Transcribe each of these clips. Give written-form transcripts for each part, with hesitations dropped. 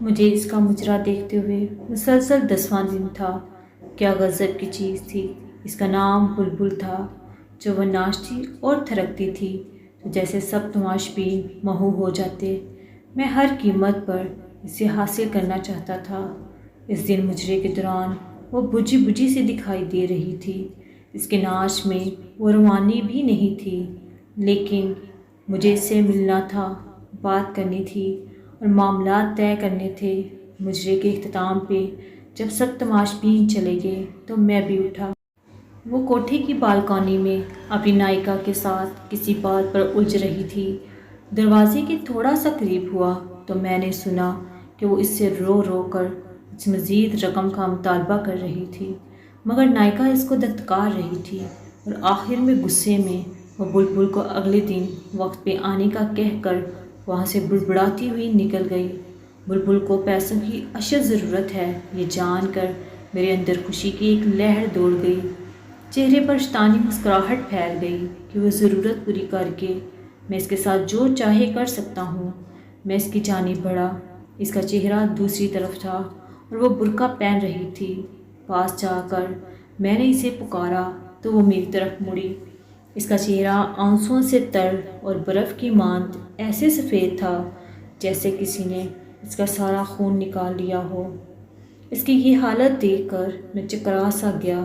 مجھے اس کا مجرا دیکھتے ہوئے مسلسل 10واں دن تھا۔ کیا غضب کی چیز تھی! اس کا نام بلبل تھا۔ جو وہ ناچتی اور تھرکتی تھی تو جیسے سب تماش بین مہو ہو جاتے۔ میں ہر قیمت پر اسے حاصل کرنا چاہتا تھا۔ اس دن مجرے کے دوران وہ بجھی بجھی سے دکھائی دے رہی تھی۔ اس کے ناچ میں وہ روانی بھی نہیں تھی، لیکن مجھے اس سے ملنا تھا، بات کرنی تھی اور معاملات طے کرنے تھے۔ مجرے کے اختتام پہ جب سب تماش بین چلے گئے تو میں بھی اٹھا۔ وہ کوٹھے کی بالکونی میں اپنی نائکا کے ساتھ کسی بات پر الجھ رہی تھی۔ دروازے کے تھوڑا سا قریب ہوا تو میں نے سنا کہ وہ اس سے رو رو کر مزید رقم کا مطالبہ کر رہی تھی، مگر نائکا اس کو دھتکار رہی تھی اور آخر میں غصے میں وہ بلبل کو اگلے دن وقت پہ آنے کا کہہ کر وہاں سے بڑبڑاتی ہوئی نکل گئی۔ بلبل کو پیسوں کی اشد ضرورت ہے، یہ جان کر میرے اندر خوشی کی ایک لہر دوڑ گئی۔ چہرے پر شیطانی مسکراہٹ پھیل گئی کہ وہ ضرورت پوری کر کے میں اس کے ساتھ جو چاہے کر سکتا ہوں۔ میں اس کی جانب بڑھا۔ اس کا چہرہ دوسری طرف تھا اور وہ برقع پہن رہی تھی۔ پاس جا کر میں نے اسے پکارا تو وہ میری طرف مڑی۔ اس کا چہرہ آنسوؤں سے تر اور برف کی مانند ایسے سفید تھا جیسے کسی نے اس کا سارا خون نکال لیا ہو۔ اس کی یہ حالت دیکھ کر میں چکرا سا گیا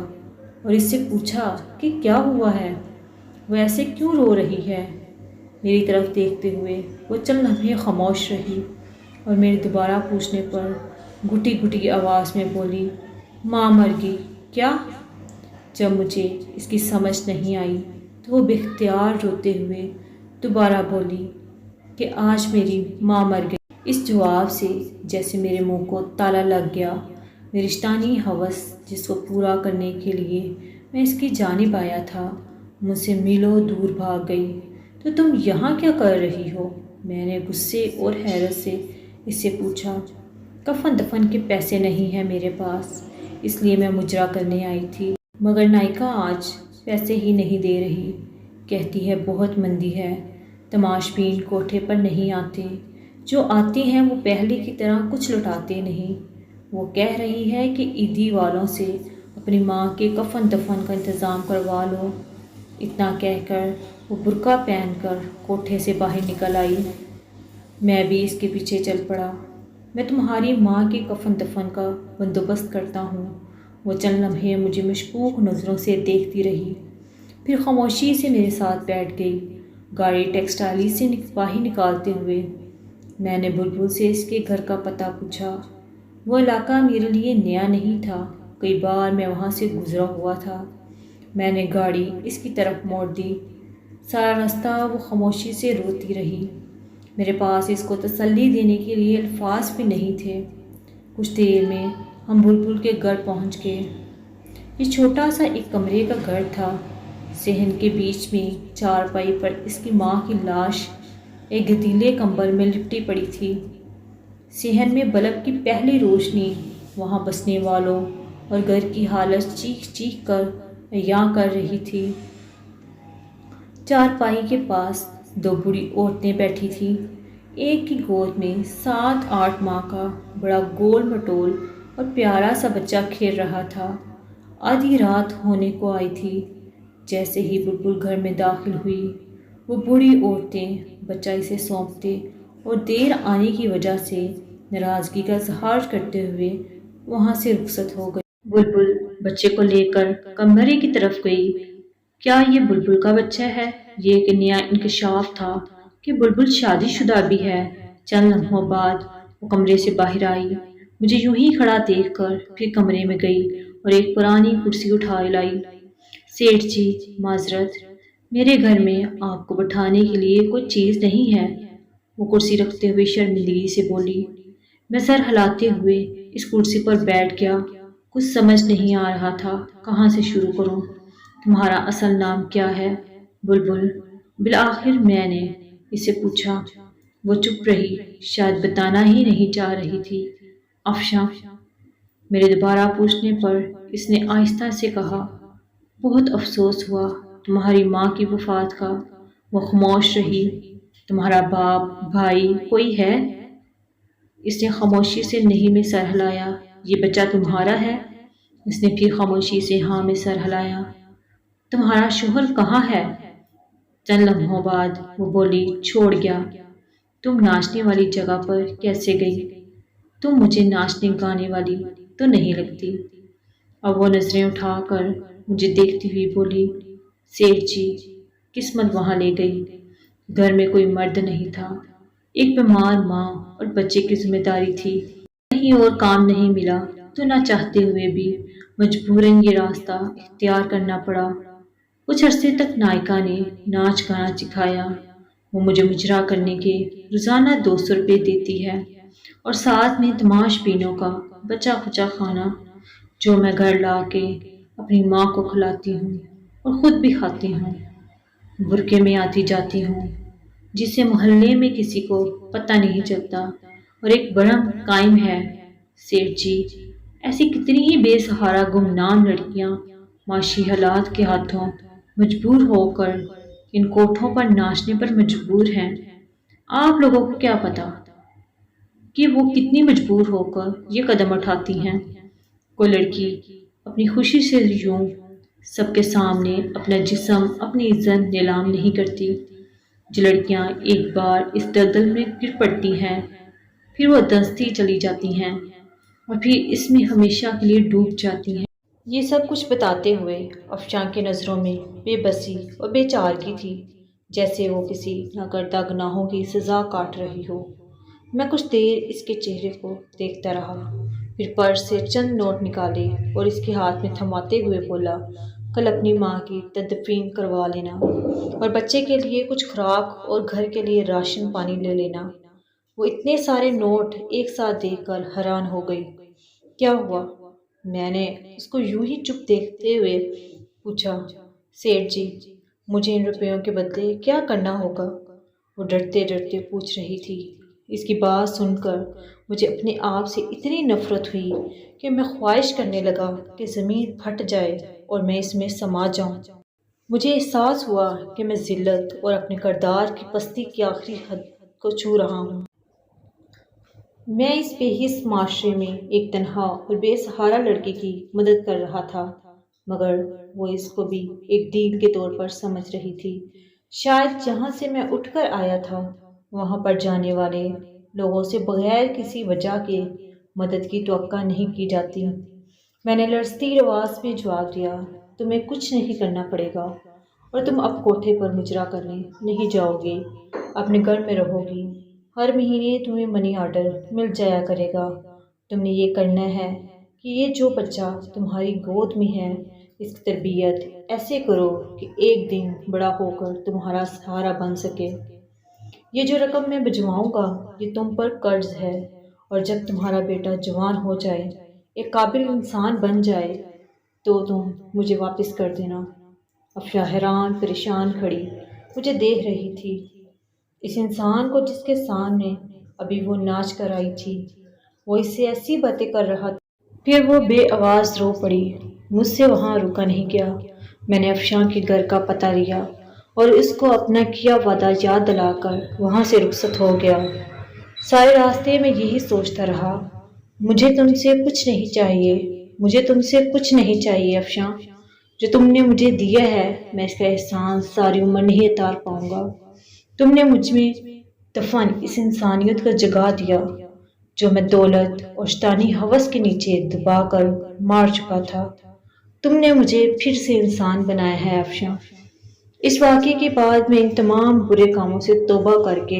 اور اس سے پوچھا کہ کیا ہوا ہے، وہ ایسے کیوں رو رہی ہے۔ میری طرف دیکھتے ہوئے وہ چند لمحے خاموش رہی اور میرے دوبارہ پوچھنے پر گھٹی گھٹی آواز میں بولی، ماں مر گئی کیا؟ جب مجھے اس کی سمجھ نہیں آئی تو وہ بے اختیار روتے ہوئے دوبارہ بولی کہ آج میری ماں مر گئی۔ اس جواب سے جیسے میرے منہ کو تالا لگ گیا۔ میری شیطانی ہوس جس کو پورا کرنے کے لیے میں اس کی جانب آیا تھا مجھ سے میلوں دور بھاگ گئی۔ تو تم یہاں کیا کر رہی ہو؟ میں نے غصے اور حیرت سے اس سے پوچھا۔ کفن دفن کے پیسے نہیں ہیں میرے پاس، اس لیے میں مجرا کرنے آئی تھی، مگر نائکا آج پیسے ہی نہیں دے رہی، کہتی ہے بہت مندی ہے۔ تماش بین کوٹھے پر نہیں آتے، جو آتے ہیں وہ پہلے کی طرح کچھ لوٹاتے نہیں۔ وہ کہہ رہی ہے کہ عیدی والوں سے اپنی ماں کے کفن دفن کا انتظام کروا لو۔ اتنا کہہ کر وہ برقع پہن کر کوٹھے سے باہر نکل آئی۔ میں بھی اس کے پیچھے چل پڑا۔ میں تمہاری ماں کے کفن دفن کا بندوبست کرتا ہوں۔ وہ چند لمحے مجھے مشکوک نظروں سے دیکھتی رہی، پھر خاموشی سے میرے ساتھ بیٹھ گئی۔ گاڑی ٹیکسٹائل سے باہر نکالتے ہوئے میں نے بلبل سے اس کے گھر کا پتہ پوچھا۔ وہ علاقہ میرے لیے نیا نہیں تھا، کئی بار میں وہاں سے گزرا ہوا تھا۔ میں نے گاڑی اس کی طرف موڑ دی۔ سارا راستہ وہ خاموشی سے روتی رہی۔ میرے پاس اس کو تسلی دینے کے لیے الفاظ بھی نہیں تھے۔ کچھ دیر میں ہم بلبل کے گھر پہنچ گئے۔ یہ چھوٹا سا ایک کمرے کا گھر تھا۔ صحن کے بیچ میں چارپائی پر اس کی ماں کی لاش ایک گدیلے کمبل میں لپٹی پڑی تھی۔ صحن میں بلب کی پہلی روشنی وہاں بسنے والوں اور گھر کی حالت چیخ چیخ کر عیاں کر رہی تھی۔ چارپائی کے پاس دو بوڑھی عورتیں بیٹھی تھیں۔ ایک کی گود میں 7-8 ماہ کا بڑا گول مٹول اور پیارا سا بچہ کھیل رہا تھا۔ آدھی رات ہونے کو آئی تھی۔ جیسے ہی بلبل گھر میں داخل ہوئی، وہ بوڑھی عورتیں بچہ اسے سونپتے اور دیر آنے کی وجہ سے ناراضگی کا اظہار کرتے ہوئے وہاں سے رخصت ہو گئی۔ بلبل بچے کو لے کر کمرے کی طرف گئی۔ کیا یہ بلبل کا بچہ ہے؟ یہ ایک نیا انکشاف تھا کہ بلبل شادی شدہ بھی ہے۔ چند لمحوں بعد وہ کمرے سے باہر آئی، مجھے یوں ہی کھڑا دیکھ کر پھر کمرے میں گئی اور ایک پرانی کرسی اٹھا لائی۔ سیٹھ جی معذرت، میرے گھر میں آپ کو بٹھانے کے لیے کوئی چیز نہیں ہے، وہ کرسی رکھتے ہوئے شرمندگی سے بولی۔ میں سر ہلاتے ہوئے اس کرسی پر بیٹھ گیا۔ کچھ سمجھ نہیں آ رہا تھا کہاں سے شروع کروں۔ تمہارا اصل نام کیا ہے؟ بلبل، بالآخر میں نے اسے پوچھا۔ وہ چپ رہی، شاید بتانا ہی نہیں چاہ رہی تھی۔ افشاں، میرے دوبارہ پوچھنے پر اس نے آہستہ سے کہا۔ بہت افسوس ہوا تمہاری ماں کی وفات کا۔ وہ خاموش رہی۔ تمہارا باپ، بھائی کوئی ہے؟ اس نے خاموشی سے نہیں میں سر ہلایا۔ یہ بچہ تمہارا ہے؟ اس نے پھر خاموشی سے ہاں میں سر ہلایا۔ تمہارا شوہر کہاں ہے؟ چند لمحوں بعد وہ بولی، چھوڑ گیا۔ تم ناچنے والی جگہ پر کیسے گئی؟ تم مجھے ناچنے گانے والی تو نہیں لگتی۔ اب وہ نظریں اٹھا کر مجھے دیکھتی ہوئی بولی، سیٹھ جی، قسمت وہاں لے گئی۔ گھر میں کوئی مرد نہیں تھا، ایک بیمار ماں اور بچے کی ذمہ داری تھی، کہیں اور کام نہیں ملا تو نہ چاہتے ہوئے بھی مجبوراً یہ راستہ اختیار کرنا پڑا۔ کچھ عرصے تک نائکا نے ناچ گانا سکھایا۔ وہ مجھے مجرا کرنے کے روزانہ 200 روپے دیتی ہے اور ساتھ میں تماش بینوں کا بچا کھچا کھانا جو میں گھر لا کے اپنی ماں کو کھلاتی ہوں اور خود بھی کھاتی ہوں۔ برقعے میں آتی جاتی ہوں جسے محلے میں کسی کو پتہ نہیں چلتا، اور ایک برہم قائم ہے۔ سیٹھ جی، ایسی کتنی ہی بے سہارا گمنام لڑکیاں معاشی حالات کے ہاتھوں مجبور ہو کر ان کوٹھوں پر ناچنے پر مجبور ہیں۔ آپ لوگوں کو کیا پتا کہ وہ کتنی مجبور ہو کر یہ قدم اٹھاتی ہیں۔ کوئی لڑکی اپنی خوشی سے یوں سب کے سامنے اپنا جسم، اپنی عزت نیلام نہیں کرتی۔ جو لڑکیاں ایک بار اس دلدل میں گر پڑتی ہیں پھر وہ دھنستی چلی جاتی ہیں اور پھر اس میں ہمیشہ کے لیے ڈوب جاتی ہیں۔ یہ سب کچھ بتاتے ہوئے افشاں کی نظروں میں بے بسی اور بے چارگی تھی، جیسے وہ کسی ناکردہ گناہوں کی سزا کاٹ رہی ہو۔ میں کچھ دیر اس کے چہرے کو دیکھتا رہا، پھر پرس سے چند نوٹ نکالے اور اس کے ہاتھ میں تھماتے ہوئے بولا، کل اپنی ماں کی تدفین کروا لینا اور بچے کے لیے کچھ خوراک اور گھر کے لیے راشن پانی لے لینا۔ وہ اتنے سارے نوٹ ایک ساتھ دیکھ کر حیران ہو گئی۔ کیا ہوا؟ میں نے اس کو یوں ہی چپ دیکھتے ہوئے پوچھا۔ سیٹھ جی، مجھے ان روپیوں کے بدلے کیا کرنا ہوگا؟ وہ ڈرتے ڈرتے پوچھ رہی تھی۔ اس کی بات سن کر مجھے اپنے آپ سے اتنی نفرت ہوئی کہ میں خواہش کرنے لگا کہ زمین پھٹ جائے اور میں اس میں سما جاؤں۔ مجھے احساس ہوا کہ میں ذلت اور اپنے کردار کی پستی کی آخری حد کو چھو رہا ہوں۔ میں اس بے حس معاشرے میں ایک تنہا اور بے سہارا لڑکی کی مدد کر رہا تھا، مگر وہ اس کو بھی ایک ڈیل کے طور پر سمجھ رہی تھی۔ شاید جہاں سے میں اٹھ کر آیا تھا وہاں پر جانے والے لوگوں سے بغیر کسی وجہ کے مدد کی توقع نہیں کی جاتی۔ میں نے لرزتی آواز میں جواب دیا، تمہیں کچھ نہیں کرنا پڑے گا اور تم اب کوٹھے پر مجرا کرنے نہیں جاؤ گی، اپنے گھر میں رہو گی۔ ہر مہینے تمہیں منی آرڈر مل جایا کرے گا۔ تم نے یہ کرنا ہے کہ یہ جو بچہ تمہاری گود میں ہے اس کی تربیت ایسے کرو کہ ایک دن بڑا ہو کر تمہارا سہارا بن سکے۔ یہ جو رقم میں بھجواؤں گا یہ تم پر قرض ہے، اور جب تمہارا بیٹا جوان ہو جائے، ایک قابل انسان بن جائے تو تم مجھے واپس کر دینا۔ افشاں حیران پریشان کھڑی مجھے دیکھ رہی تھی، اس انسان کو جس کے سامنے ابھی وہ ناچ کر آئی تھی وہ اس سے ایسی باتیں کر رہا تھا۔ پھر وہ بے آواز رو پڑی۔ مجھ سے وہاں رکا نہیں گیا۔ میں نے افشاں کے گھر کا پتہ لیا اور اس کو اپنا کیا وعدہ یاد دلا کر وہاں سے رخصت ہو گیا۔ سارے راستے میں یہی سوچتا رہا، مجھے تم سے کچھ نہیں چاہیے، مجھے تم سے کچھ نہیں چاہیے افشاں۔ جو تم نے مجھے دیا ہے میں اس کا احسان ساری عمر نہیں اتار پاؤں گا۔ تم نے مجھ میں دفن اس انسانیت کو جگا دیا جو میں دولت اور شیطانی ہوس کے نیچے دبا کر مار چکا تھا۔ تم نے مجھے پھر سے انسان بنایا ہے افشاں۔ اس واقعے کے بعد میں ان تمام برے کاموں سے توبہ کر کے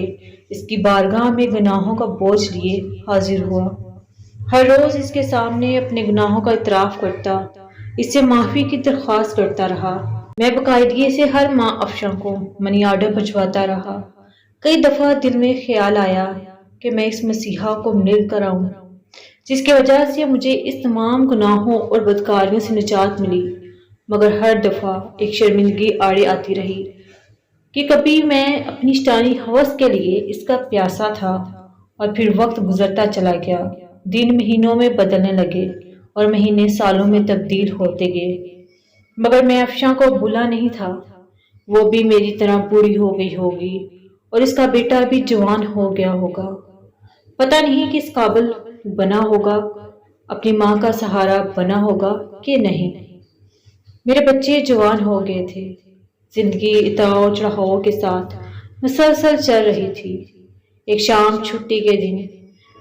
اس کی بارگاہ میں گناہوں کا بوجھ لیے حاضر ہوا۔ ہر روز اس کے سامنے اپنے گناہوں کا اعتراف کرتا، اس سے معافی کی درخواست کرتا رہا۔ میں باقاعدگی سے ہر ماہ افشاں کو منی آرڈر بھجواتا رہا۔ کئی دفعہ دل میں خیال آیا کہ میں اس مسیحا کو مل کر آؤں جس کی وجہ سے مجھے اس تمام گناہوں اور بدکاریوں سے نجات ملی، مگر ہر دفعہ ایک شرمندگی آڑے آتی رہی کہ کبھی میں اپنی شیطانی ہوس کے لیے اس کا پیاسا تھا، اور پھر وقت گزرتا چلا گیا، دن مہینوں میں بدلنے لگے اور مہینے سالوں میں تبدیل ہوتے گئے، مگر میں افشاں کو بھولا نہیں تھا۔ وہ بھی میری طرح بوڑھی ہو گئی ہوگی اور اس کا بیٹا بھی جوان ہو گیا ہوگا۔ پتہ نہیں کس قابل بنا ہوگا، اپنی ماں کا سہارا بنا ہوگا کہ نہیں۔ میرے بچے جوان ہو گئے تھے، زندگی اتار چڑھاؤ کے ساتھ مسلسل چل رہی تھی۔ ایک شام چھٹی کے دن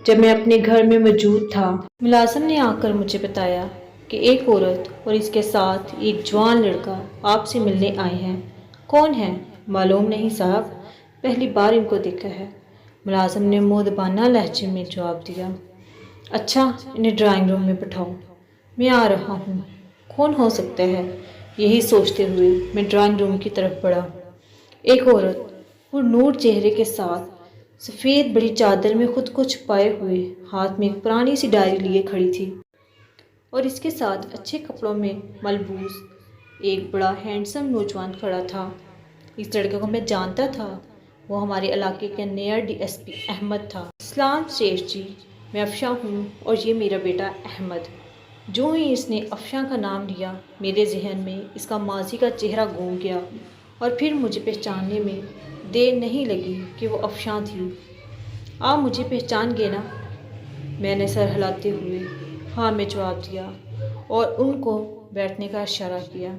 جب میں اپنے گھر میں موجود تھا، ملازم نے آ کر مجھے بتایا کہ ایک عورت اور اس کے ساتھ ایک جوان لڑکا آپ سے ملنے آئے ہیں۔ کون ہے؟ معلوم نہیں صاحب، پہلی بار ان کو دیکھا ہے، ملازم نے مؤدبانہ لہجے میں جواب دیا۔ اچھا، انہیں ڈرائنگ روم میں بٹھاؤ، میں آ رہا ہوں۔ کون ہو سکتا ہے؟ یہی سوچتے ہوئے میں ڈرائنگ روم کی طرف بڑھا۔ ایک عورت پر نور چہرے کے ساتھ سفید بڑی چادر میں خود کو چھپائے ہوئے ہاتھ میں ایک پرانی سی ڈائری لیے کھڑی تھی، اور اس کے ساتھ اچھے کپڑوں میں ملبوس ایک بڑا ہینڈسم نوجوان کھڑا تھا۔ اس لڑکے کو میں جانتا تھا، وہ ہمارے علاقے کے نیا ڈی ایس پی احمد تھا۔ اسلام سیٹھ جی، میں افشاں ہوں اور یہ میرا بیٹا احمد۔ جو ہی اس نے افشاں کا نام لیا، میرے ذہن میں اس کا ماضی کا چہرہ گھوم گیا، اور پھر مجھے پہچاننے میں دیر نہیں لگی کہ وہ افشاں تھی۔ آپ مجھے پہچان گئے نا؟ میں نے سر ہلاتے ہوئے ہاں میں جواب دیا اور ان کو بیٹھنے کا اشارہ کیا۔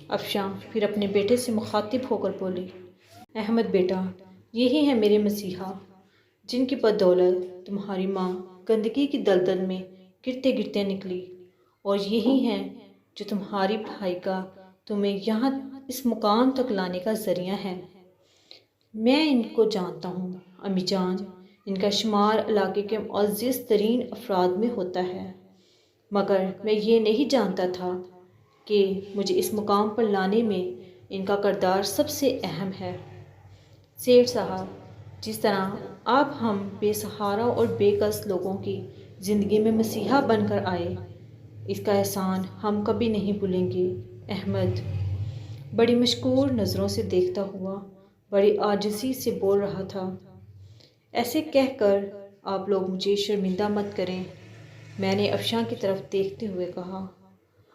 افشاں پھر اپنے بیٹے سے مخاطب ہو کر بولی، احمد بیٹا، یہی ہے میرے مسیحا، جن کی بدولت تمہاری ماں گندگی کی دلدل میں گرتے گرتے نکلی، اور یہی ہیں جو تمہاری بھائی کا تمہیں یہاں اس مقام تک لانے کا ذریعہ ہے۔ میں ان کو جانتا ہوں امی جان، ان کا شمار علاقے کے معزز ترین افراد میں ہوتا ہے، مگر میں یہ نہیں جانتا تھا کہ مجھے اس مقام پر لانے میں ان کا کردار سب سے اہم ہے۔ سیٹھ صاحب، جس طرح آپ ہم بے سہارا اور بے کس لوگوں کی زندگی میں مسیحا بن کر آئے، اس کا احسان ہم کبھی نہیں بھولیں گے۔ احمد بڑی مشکور نظروں سے دیکھتا ہوا بڑی عاجزی سے بول رہا تھا، ایسے کہہ کر آپ لوگ مجھے شرمندہ مت کریں۔ میں نے افشاں کی طرف دیکھتے ہوئے کہا۔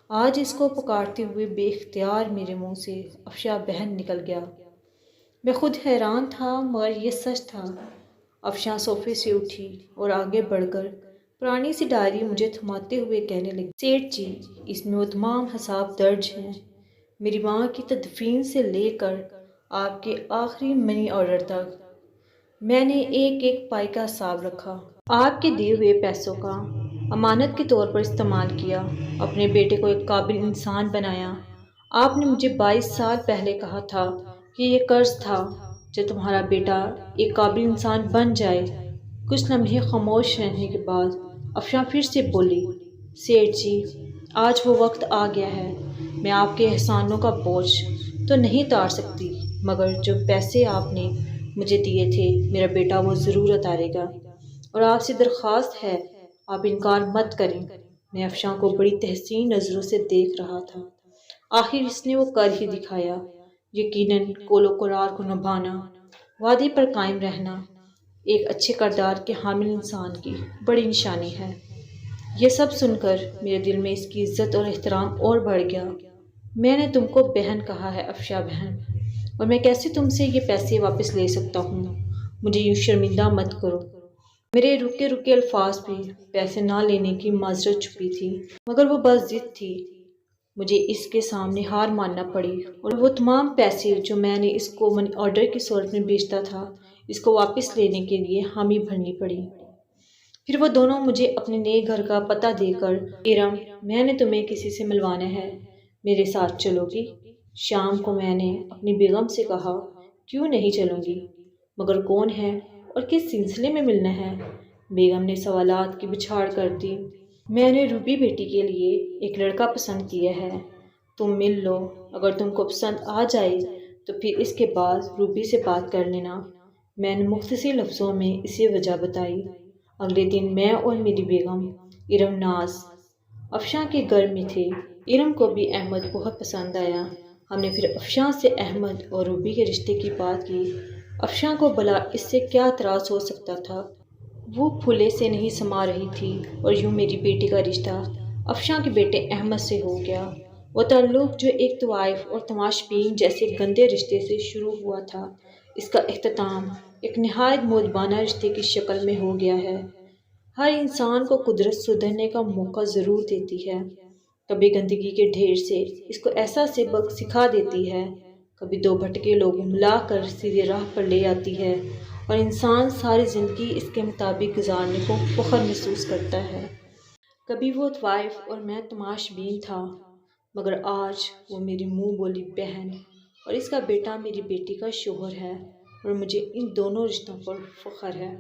آج اس کو پکارتے ہوئے بے اختیار میرے منہ سے افشاں بہن نکل گیا۔ میں خود حیران تھا، مگر یہ سچ تھا۔ افشاں صوفے سے اٹھی اور آگے بڑھ کر پرانی سی ڈائری مجھے تھماتے ہوئے کہنے لگی، سیٹھ جی، اس میں وہ تمام حساب درج ہیں، میری ماں کی تدفین سے لے کر آپ کے آخری منی آرڈر تک۔ میں نے ایک ایک پائی کا حساب رکھا، آپ کے دیے ہوئے پیسوں کا امانت کے طور پر استعمال کیا، اپنے بیٹے کو ایک قابل انسان بنایا۔ آپ نے مجھے 22 سال پہلے کہا تھا کہ یہ قرض تھا جب تمہارا بیٹا ایک قابل انسان بن جائے۔ کچھ لمحے خاموش رہنے کے بعد افشاں پھر سے بولی، سیٹھ جی، آج وہ وقت آ گیا ہے، میں آپ کے احسانوں کا بوجھ تو نہیں اتار سکتی، مگر جو پیسے آپ نے مجھے دیے تھے میرا بیٹا وہ ضرور اتارے گا، اور آپ سے درخواست ہے آپ انکار مت کریں۔ میں افشاں کو بڑی تحسین نظروں سے دیکھ رہا تھا۔ آخر اس نے وہ کر ہی دکھایا۔ یقیناً قول و قرار کو نبھانا، وعدے پر قائم رہنا ایک اچھے کردار کے حامل انسان کی بڑی نشانی ہے۔ یہ سب سن کر میرے دل میں اس کی عزت اور احترام اور بڑھ گیا۔ میں نے تم کو بہن کہا ہے افشاں بہن، اور میں کیسے تم سے یہ پیسے واپس لے سکتا ہوں؟ مجھے یوں شرمندہ مت کرو۔ میرے رکے رکے الفاظ بھی پیسے نہ لینے کی معذرت چھپی تھی، مگر وہ بس ضد تھی۔ مجھے اس کے سامنے ہار ماننا پڑی، اور وہ تمام پیسے جو میں نے اس کو منی آرڈر کی صورت میں بیچتا تھا، اس کو واپس لینے کے لیے حامی بھرنی پڑی۔ پھر وہ دونوں مجھے اپنے نئے گھر کا پتہ دے کر، ارم، میں نے تمہیں کسی سے ملوانا ہے، میرے ساتھ چلو گی؟ شام کو میں نے اپنی بیگم سے کہا، کیوں نہیں چلوں گی، مگر کون ہے اور کس سلسلے میں ملنا ہے؟ بیگم نے سوالات کی بچھاڑ کر دی۔ میں نے روبی بیٹی کے لیے ایک لڑکا پسند کیا ہے، تم مل لو، اگر تم کو پسند آ جائے تو پھر اس کے بعد روبی سے بات کر لینا۔ میں نے مختصر لفظوں میں اسے وجہ بتائی۔ اگلے دن میں اور میری بیگم ارم ناز افشاں کے گھر میں تھے۔ ارم کو بھی احمد بہت پسند آیا۔ ہم نے پھر افشاں سے احمد اور روبی کے رشتے کی بات کی۔ افشاں کو بھلا اس سے کیا اعتراض ہو سکتا تھا؟ وہ پھولے سے نہیں سما رہی تھی، اور یوں میری بیٹی کا رشتہ افشاں کے بیٹے احمد سے ہو گیا۔ وہ تعلق جو ایک طوائف اور تماش بین جیسے گندے رشتے سے شروع ہوا تھا، اس کا اختتام ایک نہایت مودبانہ رشتے کی شکل میں ہو گیا ہے۔ ہر انسان کو قدرت سدھرنے کا موقع ضرور دیتی ہے۔ کبھی گندگی کے ڈھیر سے اس کو ایسا سبق سکھا دیتی ہے، کبھی دو بھٹکے لوگوں ملا کر سیدھے راہ پر لے آتی ہے، اور انسان ساری زندگی اس کے مطابق گزارنے کو فخر محسوس کرتا ہے۔ کبھی وہ طوائف اور میں تماش بین تھا، مگر آج وہ میری منہ بولی بہن اور اس کا بیٹا میری بیٹی کا شوہر ہے، اور مجھے ان دونوں رشتوں پر فخر ہے۔